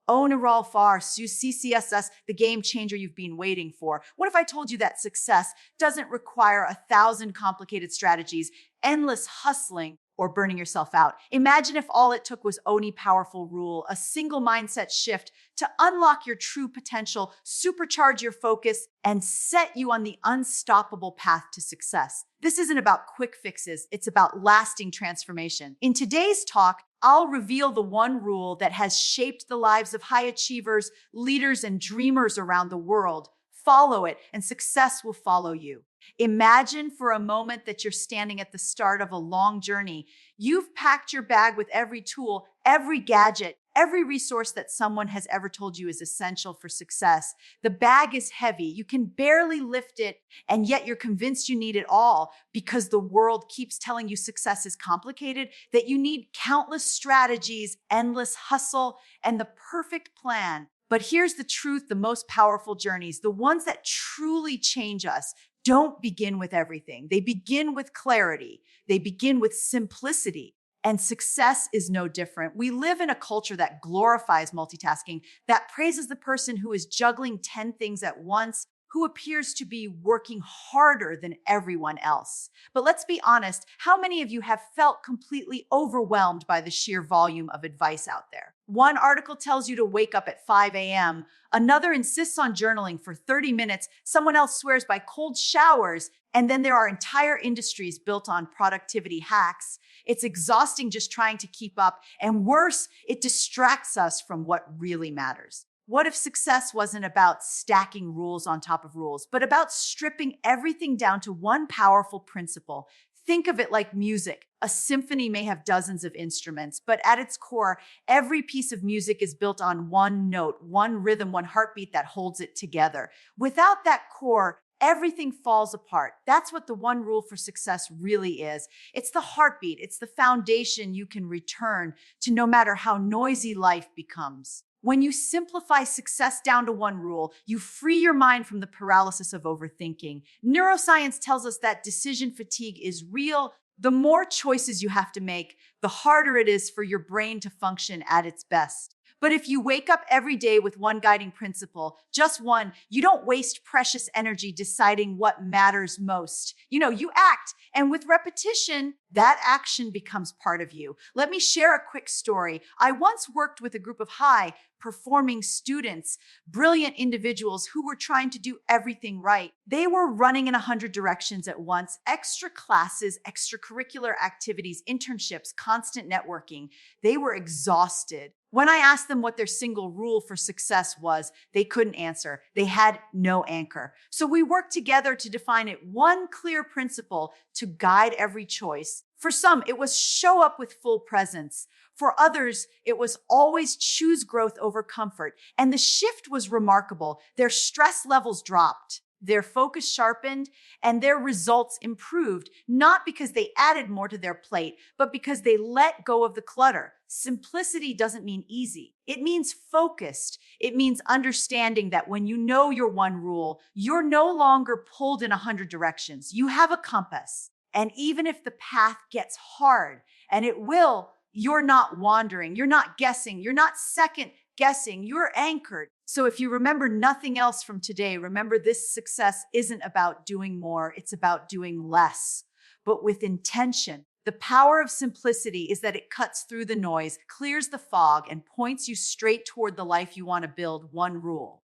On arrive far, CCSS, the game changer you've been waiting for. What if I told you that success doesn't require 1,000 complicated strategies, endless hustling, or burning yourself out? Imagine if all it took was Oni powerful rule, a single mindset shift to unlock your true potential, supercharge your focus, and set you on the unstoppable path to success. This isn't about quick fixes, it's about lasting transformation. In today's talk, I'll reveal the one rule that has shaped the lives of high achievers, leaders, and dreamers around the world. Follow it, and success will follow you. Imagine for a moment that you're standing at the start of a long journey. You've packed your bag with every tool, every gadget, every resource that someone has ever told you is essential for success. The bag is heavy. You can barely lift it, and yet you're convinced you need it all because the world keeps telling you success is complicated, that you need countless strategies, endless hustle, and the perfect plan. But here's the truth: the most powerful journeys, the ones that truly change us, don't begin with everything. They begin with clarity. They begin with simplicity. And success is no different. We live in a culture that glorifies multitasking, that praises the person who is juggling 10 things at once, who appears to be working harder than everyone else. But let's be honest, how many of you have felt completely overwhelmed by the sheer volume of advice out there? One article tells you to wake up at 5 a.m. Another insists on journaling for 30 minutes. Someone else swears by cold showers. And then there are entire industries built on productivity hacks. It's exhausting just trying to keep up. And worse, it distracts us from what really matters. What if success wasn't about stacking rules on top of rules, but about stripping everything down to one powerful principle? Think of it like music. A symphony may have dozens of instruments, but at its core, every piece of music is built on one note, one rhythm, one heartbeat that holds it together. Without that core, everything falls apart. That's what the one rule for success really is. It's the heartbeat. It's the foundation you can return to no matter how noisy life becomes. When you simplify success down to one rule, you free your mind from the paralysis of overthinking. Neuroscience tells us that decision fatigue is real. The more choices you have to make, the harder it is for your brain to function at its best. But if you wake up every day with one guiding principle, just one, you don't waste precious energy deciding what matters most. You act, and with repetition, that action becomes part of you. Let me share a quick story. I once worked with a group of high-performing students, brilliant individuals who were trying to do everything right. They were running in 100 directions at once: extra classes, extracurricular activities, internships, constant networking. They were exhausted. When I asked them what their single rule for success was, they couldn't answer. They had no anchor. So we worked together to define it one clear principle to guide every choice. For some, it was show up with full presence. For others, it was always choose growth over comfort. And the shift was remarkable. Their stress levels dropped, their focus sharpened, and their results improved, not because they added more to their plate, but because they let go of the clutter. Simplicity doesn't mean easy. It means focused. It means understanding that when you know your one rule, you're no longer pulled in 100 directions. You have a compass. And even if the path gets hard, and it will, you're not wandering, you're not guessing, you're not second guessing, you're anchored. So if you remember nothing else from today, remember this: success isn't about doing more, it's about doing less, but with intention. The power of simplicity is that it cuts through the noise, clears the fog, and points you straight toward the life you want to build. One rule,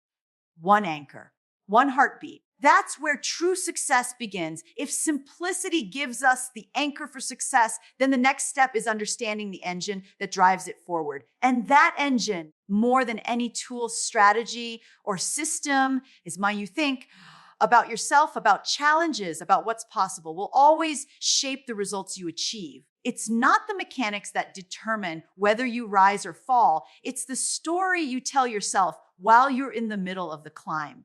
one anchor, one heartbeat. That's where true success begins. If simplicity gives us the anchor for success, then the next step is understanding the engine that drives it forward. And that engine, more than any tool, strategy, or system, is my you think about yourself, about challenges, about what's possible, will always shape the results you achieve. It's not the mechanics that determine whether you rise or fall. It's the story you tell yourself while you're in the middle of the climb.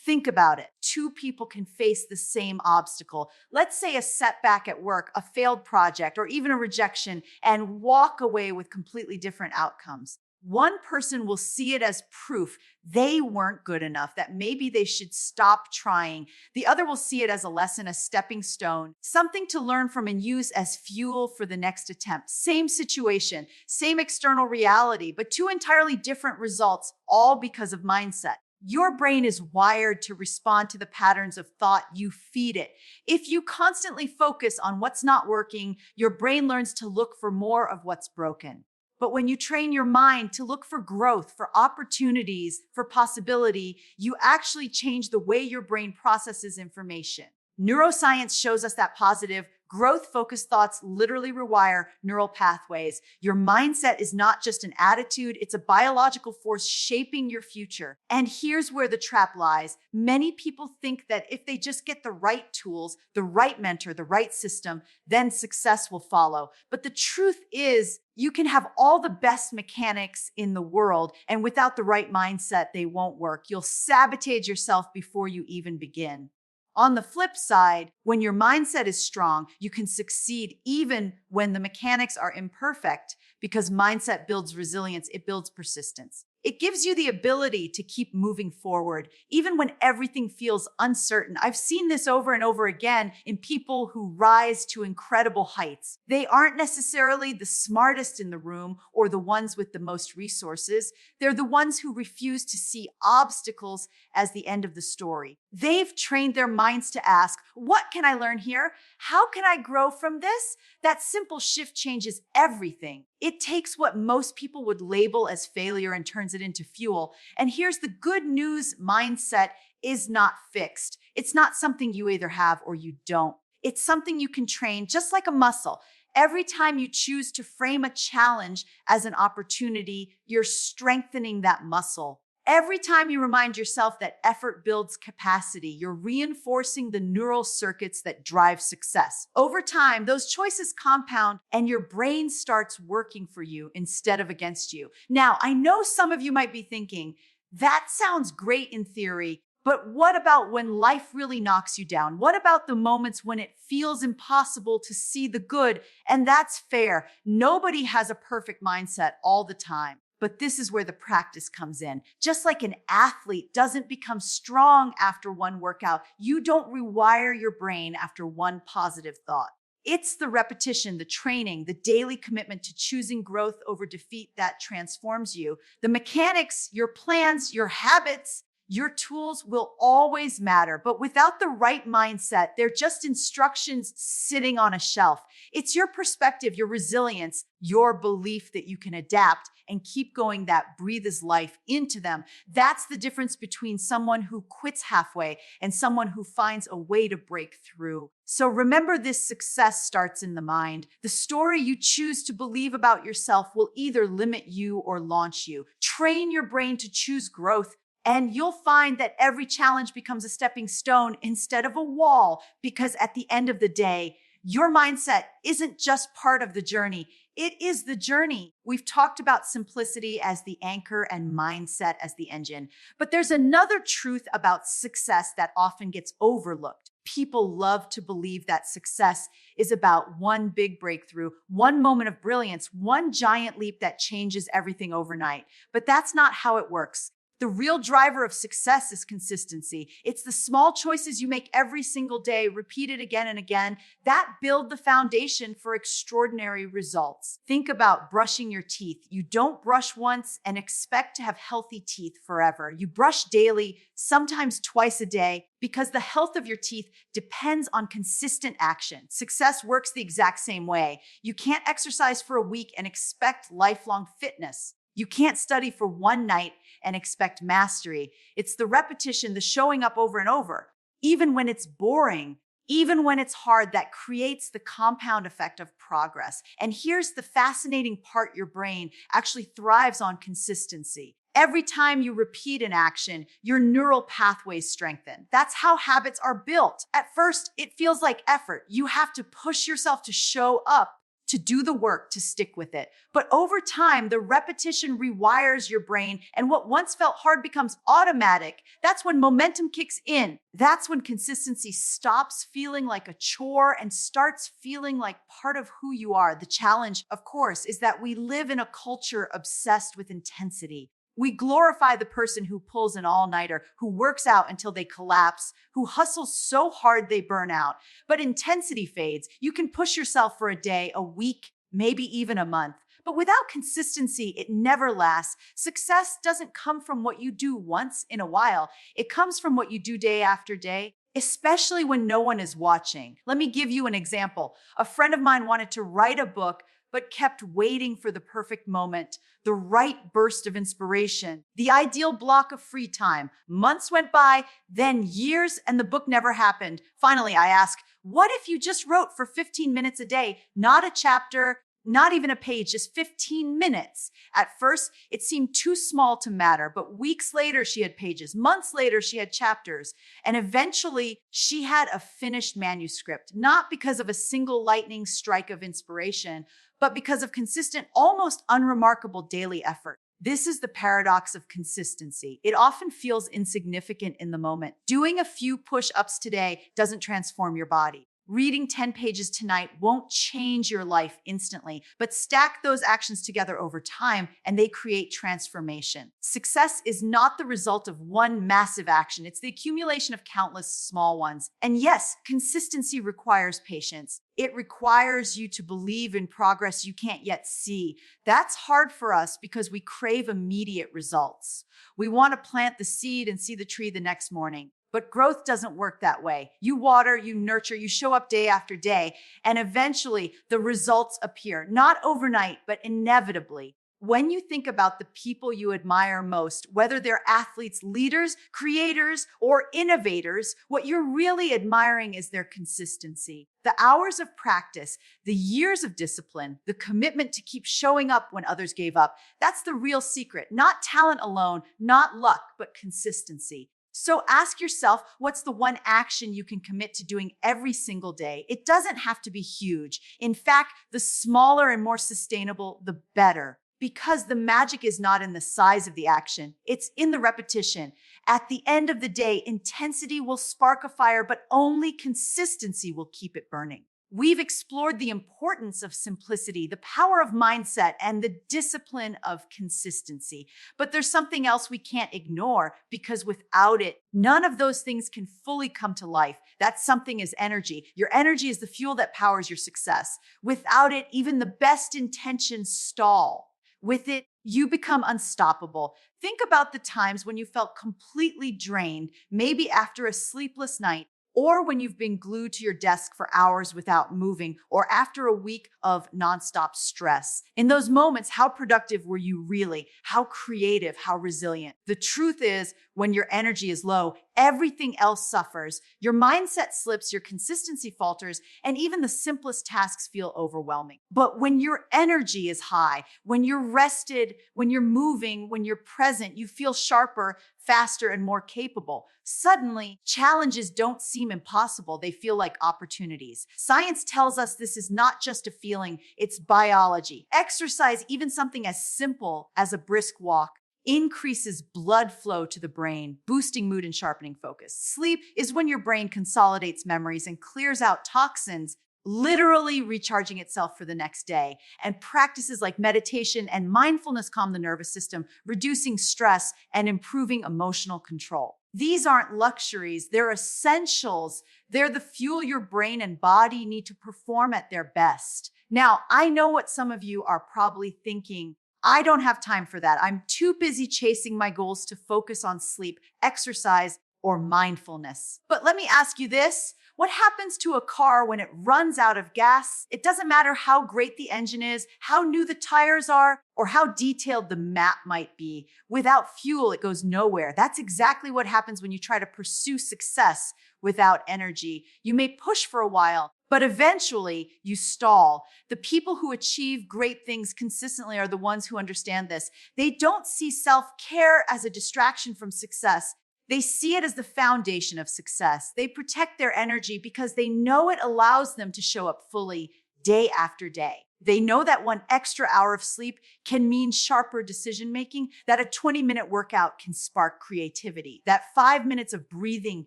Think about it. Two people can face the same obstacle. Let's say a setback at work, a failed project, or even a rejection, and walk away with completely different outcomes. One person will see it as proof they weren't good enough, that maybe they should stop trying. The other will see it as a lesson, a stepping stone, something to learn from and use as fuel for the next attempt. Same situation, same external reality, but two entirely different results, all because of mindset. Your brain is wired to respond to the patterns of thought you feed it. If you constantly focus on what's not working, your brain learns to look for more of what's broken. But when you train your mind to look for growth, for opportunities, for possibility, you actually change the way your brain processes information. Neuroscience shows us that positive, growth-focused thoughts literally rewire neural pathways. Your mindset is not just an attitude, it's a biological force shaping your future. And here's where the trap lies. Many people think that if they just get the right tools, the right mentor, the right system, then success will follow. But the truth is, you can have all the best mechanics in the world, and without the right mindset, they won't work. You'll sabotage yourself before you even begin. On the flip side, when your mindset is strong, you can succeed even when the mechanics are imperfect, because mindset builds resilience, it builds persistence. It gives you the ability to keep moving forward, even when everything feels uncertain. I've seen this over and over again in people who rise to incredible heights. They aren't necessarily the smartest in the room or the ones with the most resources. They're the ones who refuse to see obstacles as the end of the story. They've trained their minds to ask, what can I learn here? How can I grow from this? That simple shift changes everything. It takes what most people would label as failure and turns it into fuel. And here's the good news: mindset is not fixed. It's not something you either have or you don't. It's something you can train just like a muscle. Every time you choose to frame a challenge as an opportunity, you're strengthening that muscle. Every time you remind yourself that effort builds capacity, you're reinforcing the neural circuits that drive success. Over time, those choices compound and your brain starts working for you instead of against you. Now, I know some of you might be thinking, that sounds great in theory, but what about when life really knocks you down? What about the moments when it feels impossible to see the good? And that's fair. Nobody has a perfect mindset all the time. But this is where the practice comes in. Just like an athlete doesn't become strong after one workout, you don't rewire your brain after one positive thought. It's the repetition, the training, the daily commitment to choosing growth over defeat that transforms you. The mechanics, your plans, your habits, your tools will always matter, but without the right mindset, they're just instructions sitting on a shelf. It's your perspective, your resilience, your belief that you can adapt and keep going that breathes life into them. That's the difference between someone who quits halfway and someone who finds a way to break through. So remember, this success starts in the mind. The story you choose to believe about yourself will either limit you or launch you. Train your brain to choose growth, and you'll find that every challenge becomes a stepping stone instead of a wall, because at the end of the day, your mindset isn't just part of the journey. It is the journey. We've talked about simplicity as the anchor and mindset as the engine, but there's another truth about success that often gets overlooked. People love to believe that success is about one big breakthrough, one moment of brilliance, one giant leap that changes everything overnight. But that's not how it works. The real driver of success is consistency. It's the small choices you make every single day, repeated again and again, that build the foundation for extraordinary results. Think about brushing your teeth. You don't brush once and expect to have healthy teeth forever. You brush daily, sometimes twice a day, because the health of your teeth depends on consistent action. Success works the exact same way. You can't exercise for a week and expect lifelong fitness. You can't study for one night and expect mastery. It's the repetition, the showing up over and over, even when it's boring, even when it's hard, that creates the compound effect of progress. And here's the fascinating part: your brain actually thrives on consistency. Every time you repeat an action, your neural pathways strengthen. That's how habits are built. At first, it feels like effort. You have to push yourself to show up, to do the work, to stick with it. But over time, the repetition rewires your brain, and what once felt hard becomes automatic. That's when momentum kicks in. That's when consistency stops feeling like a chore and starts feeling like part of who you are. The challenge, of course, is that we live in a culture obsessed with intensity. We glorify the person who pulls an all-nighter, who works out until they collapse, who hustles so hard they burn out. But intensity fades. You can push yourself for a day, a week, maybe even a month. But without consistency, it never lasts. Success doesn't come from what you do once in a while. It comes from what you do day after day, especially when no one is watching. Let me give you an example. A friend of mine wanted to write a book, but kept waiting for the perfect moment, the right burst of inspiration, the ideal block of free time. Months went by, then years, and the book never happened. Finally, I asked, what if you just wrote for 15 minutes a day, not a chapter, not even a page, just 15 minutes. At first, it seemed too small to matter, but weeks later, she had pages. Months later, she had chapters. And eventually, she had a finished manuscript, not because of a single lightning strike of inspiration, but because of consistent, almost unremarkable daily effort. This is the paradox of consistency. It often feels insignificant in the moment. Doing a few push-ups today doesn't transform your body. Reading 10 pages tonight won't change your life instantly, but stack those actions together over time and they create transformation. Success is not the result of one massive action. It's the accumulation of countless small ones. And yes, consistency requires patience. It requires you to believe in progress you can't yet see. That's hard for us because we crave immediate results. We want to plant the seed and see the tree the next morning. But growth doesn't work that way. You water, you nurture, you show up day after day, and eventually the results appear, not overnight, but inevitably. When you think about the people you admire most, whether they're athletes, leaders, creators, or innovators, what you're really admiring is their consistency. The hours of practice, the years of discipline, the commitment to keep showing up when others gave up. That's the real secret. Not talent alone, not luck, but consistency. So ask yourself, what's the one action you can commit to doing every single day? It doesn't have to be huge. In fact, the smaller and more sustainable, the better. Because the magic is not in the size of the action, it's in the repetition. At the end of the day, intensity will spark a fire, but only consistency will keep it burning. We've explored the importance of simplicity, the power of mindset, and the discipline of consistency. But there's something else we can't ignore because without it, none of those things can fully come to life. That something is energy. Your energy is the fuel that powers your success. Without it, even the best intentions stall. With it, you become unstoppable. Think about the times when you felt completely drained, maybe after a sleepless night, or when you've been glued to your desk for hours without moving, or after a week of nonstop stress. In those moments, how productive were you really? How creative? How resilient? The truth is, when your energy is low, everything else suffers. Your mindset slips, your consistency falters, and even the simplest tasks feel overwhelming. But when your energy is high, when you're rested, when you're moving, when you're present, you feel sharper, faster, and more capable. Suddenly, challenges don't seem impossible. They feel like opportunities. Science tells us this is not just a feeling, it's biology. Exercise, even something as simple as a brisk walk, increases blood flow to the brain, boosting mood and sharpening focus. Sleep is when your brain consolidates memories and clears out toxins, literally recharging itself for the next day. And practices like meditation and mindfulness calm the nervous system, reducing stress and improving emotional control. These aren't luxuries, they're essentials. They're the fuel your brain and body need to perform at their best. Now, I know what some of you are probably thinking. I don't have time for that. I'm too busy chasing my goals to focus on sleep, exercise, or mindfulness. But let me ask you this. What happens to a car when it runs out of gas? It doesn't matter how great the engine is, how new the tires are, or how detailed the map might be. Without fuel, it goes nowhere. That's exactly what happens when you try to pursue success without energy. You may push for a while, but eventually you stall. The people who achieve great things consistently are the ones who understand this. They don't see self-care as a distraction from success. They see it as the foundation of success. They protect their energy because they know it allows them to show up fully day after day. They know that one extra hour of sleep can mean sharper decision making, that a 20-minute workout can spark creativity, that 5 minutes of breathing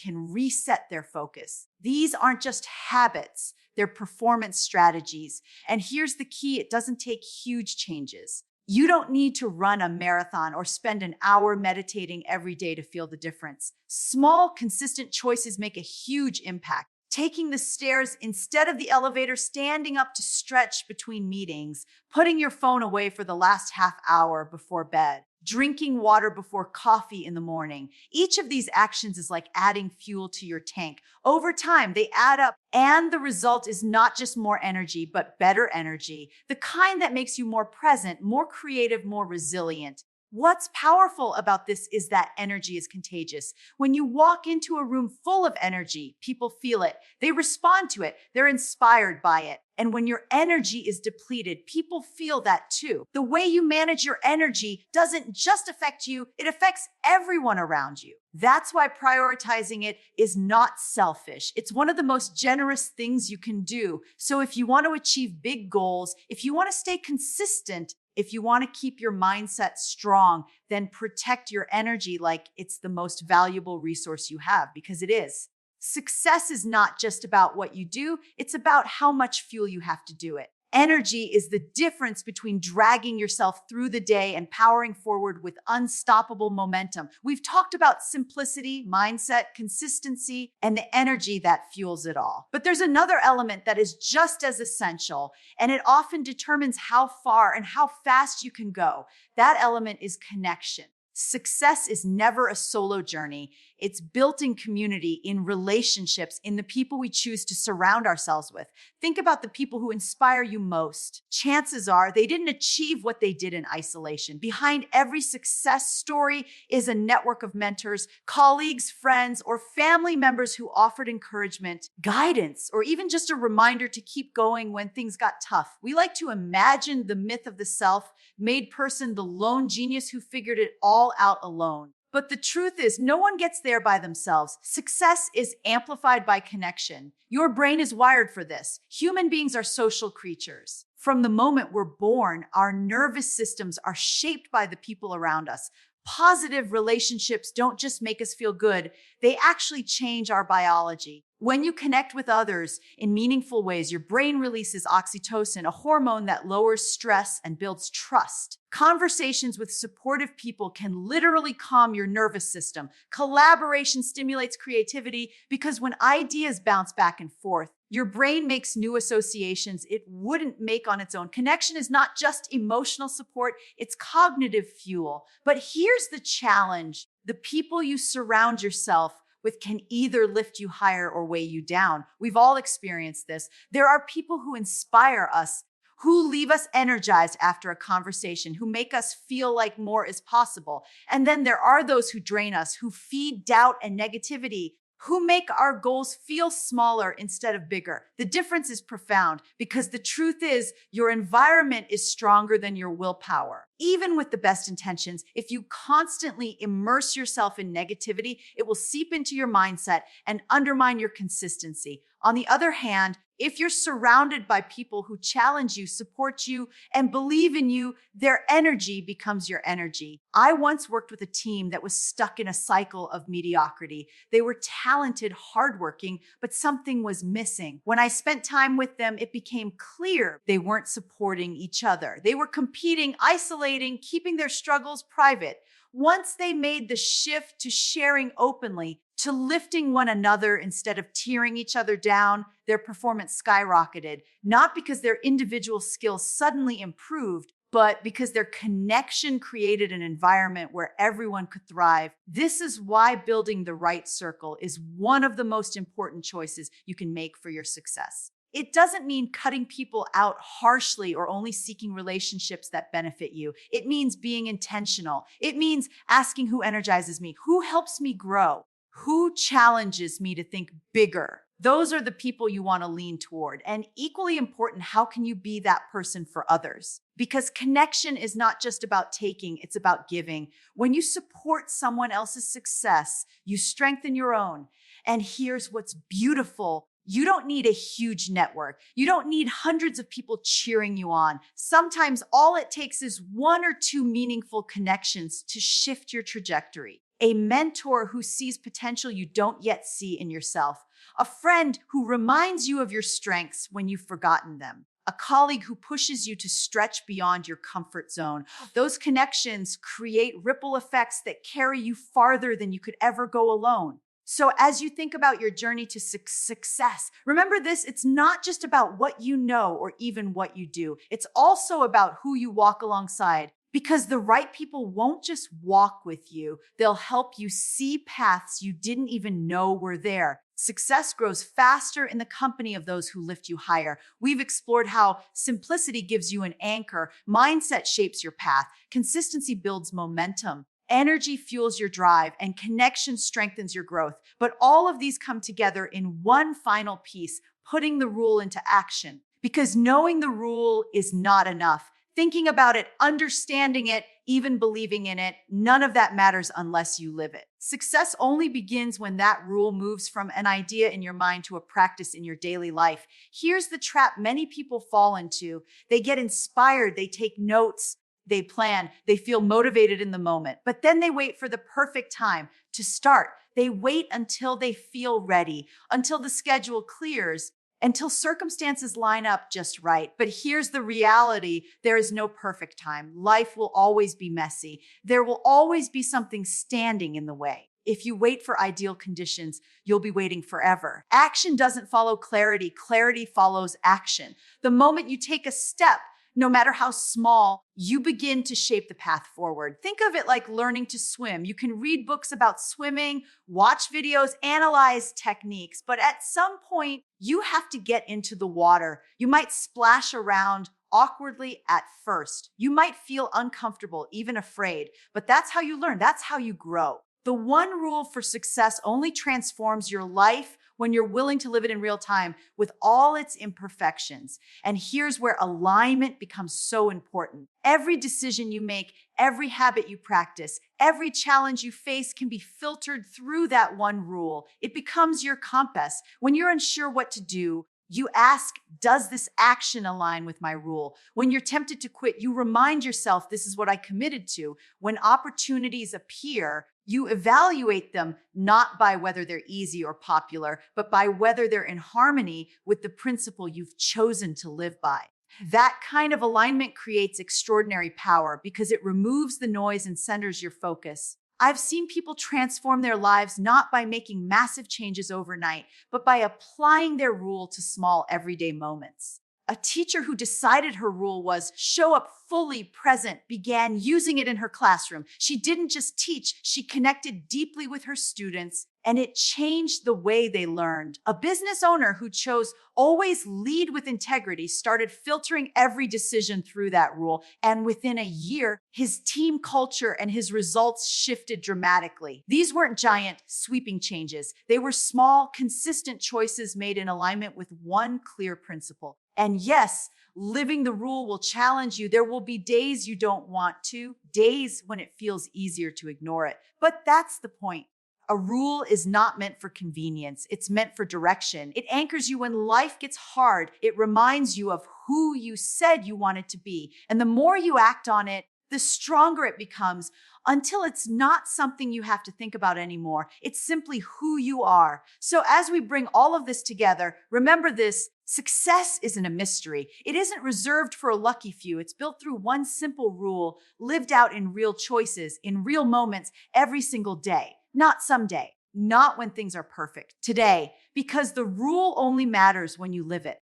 can reset their focus. These aren't just habits, they're performance strategies. And here's the key: it doesn't take huge changes. You don't need to run a marathon or spend an hour meditating every day to feel the difference. Small, consistent choices make a huge impact. Taking the stairs instead of the elevator, standing up to stretch between meetings, putting your phone away for the last half hour before bed, drinking water before coffee in the morning. Each of these actions is like adding fuel to your tank. Over time, they add up, and the result is not just more energy, but better energy, the kind that makes you more present, more creative, more resilient. What's powerful about this is that energy is contagious. When you walk into a room full of energy, people feel it. They respond to it. They're inspired by it. And when your energy is depleted, people feel that too. The way you manage your energy doesn't just affect you, it affects everyone around you. That's why prioritizing it is not selfish. It's one of the most generous things you can do. So if you want to achieve big goals, if you want to stay consistent, if you want to keep your mindset strong, then protect your energy like it's the most valuable resource you have, because it is. Success is not just about what you do, it's about how much fuel you have to do it. Energy is the difference between dragging yourself through the day and powering forward with unstoppable momentum. We've talked about simplicity, mindset, consistency, and the energy that fuels it all. But there's another element that is just as essential, and it often determines how far and how fast you can go. That element is connection. Success is never a solo journey. It's built in community, in relationships, in the people we choose to surround ourselves with. Think about the people who inspire you most. Chances are they didn't achieve what they did in isolation. Behind every success story is a network of mentors, colleagues, friends, or family members who offered encouragement, guidance, or even just a reminder to keep going when things got tough. We like to imagine the myth of the self-made person, the lone genius who figured it all out alone. But the truth is, no one gets there by themselves. Success is amplified by connection. Your brain is wired for this. Human beings are social creatures. From the moment we're born, our nervous systems are shaped by the people around us. Positive relationships don't just make us feel good, they actually change our biology. When you connect with others in meaningful ways, your brain releases oxytocin, a hormone that lowers stress and builds trust. Conversations with supportive people can literally calm your nervous system. Collaboration stimulates creativity because when ideas bounce back and forth, your brain makes new associations it wouldn't make on its own. Connection is not just emotional support, it's cognitive fuel. But here's the challenge: the people you surround yourself with can either lift you higher or weigh you down. We've all experienced this. There are people who inspire us, who leave us energized after a conversation, who make us feel like more is possible. And then there are those who drain us, who feed doubt and negativity, who make our goals feel smaller instead of bigger. The difference is profound because the truth is your environment is stronger than your willpower. Even with the best intentions, if you constantly immerse yourself in negativity, it will seep into your mindset and undermine your consistency. On the other hand, if you're surrounded by people who challenge you, support you, and believe in you, their energy becomes your energy. I once worked with a team that was stuck in a cycle of mediocrity. They were talented, hardworking, but something was missing. When I spent time with them, it became clear they weren't supporting each other. They were competing, isolating, keeping their struggles private. Once they made the shift to sharing openly, to lifting one another instead of tearing each other down, their performance skyrocketed, not because their individual skills suddenly improved, but because their connection created an environment where everyone could thrive. This is why building the right circle is one of the most important choices you can make for your success. It doesn't mean cutting people out harshly or only seeking relationships that benefit you. It means being intentional. It means asking who energizes me, who helps me grow, who challenges me to think bigger. Those are the people you want to lean toward. And equally important, how can you be that person for others? Because connection is not just about taking, it's about giving. When you support someone else's success, you strengthen your own. And here's what's beautiful: You don't need a huge network. You don't need hundreds of people cheering you on. Sometimes all it takes is one or two meaningful connections to shift your trajectory. A mentor who sees potential you don't yet see in yourself. A friend who reminds you of your strengths when you've forgotten them. A colleague who pushes you to stretch beyond your comfort zone. Those connections create ripple effects that carry you farther than you could ever go alone. So as you think about your journey to success, remember this, it's not just about what you know or even what you do. It's also about who you walk alongside, because the right people won't just walk with you. They'll help you see paths you didn't even know were there. Success grows faster in the company of those who lift you higher. We've explored how simplicity gives you an anchor, mindset shapes your path, consistency builds momentum. Energy fuels your drive, and connection strengthens your growth. But all of these come together in one final piece, putting the rule into action. Because knowing the rule is not enough. Thinking about it, understanding it, even believing in it, none of that matters unless you live it. Success only begins when that rule moves from an idea in your mind to a practice in your daily life. Here's the trap many people fall into. They get inspired, they take notes, they plan, they feel motivated in the moment, but then they wait for the perfect time to start. They wait until they feel ready, until the schedule clears, until circumstances line up just right. But here's the reality. There is no perfect time. Life will always be messy. There will always be something standing in the way. If you wait for ideal conditions, you'll be waiting forever. Action doesn't follow clarity. Clarity follows action. The moment you take a step, no matter how small, you begin to shape the path forward. Think of it like learning to swim. You can read books about swimming, watch videos, analyze techniques, but at some point, you have to get into the water. You might splash around awkwardly at first. You might feel uncomfortable, even afraid, but that's how you learn. That's how you grow. The one rule for success only transforms your life when you're willing to live it in real time with all its imperfections. And here's where alignment becomes so important. Every decision you make, every habit you practice, every challenge you face can be filtered through that one rule. It becomes your compass. When you're unsure what to do, you ask, does this action align with my rule? When you're tempted to quit, you remind yourself, this is what I committed to. When opportunities appear, you evaluate them not by whether they're easy or popular, but by whether they're in harmony with the principle you've chosen to live by. That kind of alignment creates extraordinary power because it removes the noise and centers your focus. I've seen people transform their lives not by making massive changes overnight, but by applying their rule to small everyday moments. A teacher who decided her rule was show up fully present began using it in her classroom. She didn't just teach, she connected deeply with her students, and it changed the way they learned. A business owner who chose always lead with integrity started filtering every decision through that rule, and within a year, his team culture and his results shifted dramatically. These weren't giant, sweeping changes. They were small, consistent choices made in alignment with one clear principle. And yes, living the rule will challenge you. There will be days you don't want to, days when it feels easier to ignore it. But that's the point. A rule is not meant for convenience. It's meant for direction. It anchors you when life gets hard. It reminds you of who you said you wanted to be. And the more you act on it, the stronger it becomes until it's not something you have to think about anymore. It's simply who you are. So as we bring all of this together, remember this: success isn't a mystery. It isn't reserved for a lucky few. It's built through one simple rule, lived out in real choices, in real moments, every single day. Not someday, not when things are perfect. Today, because the rule only matters when you live it.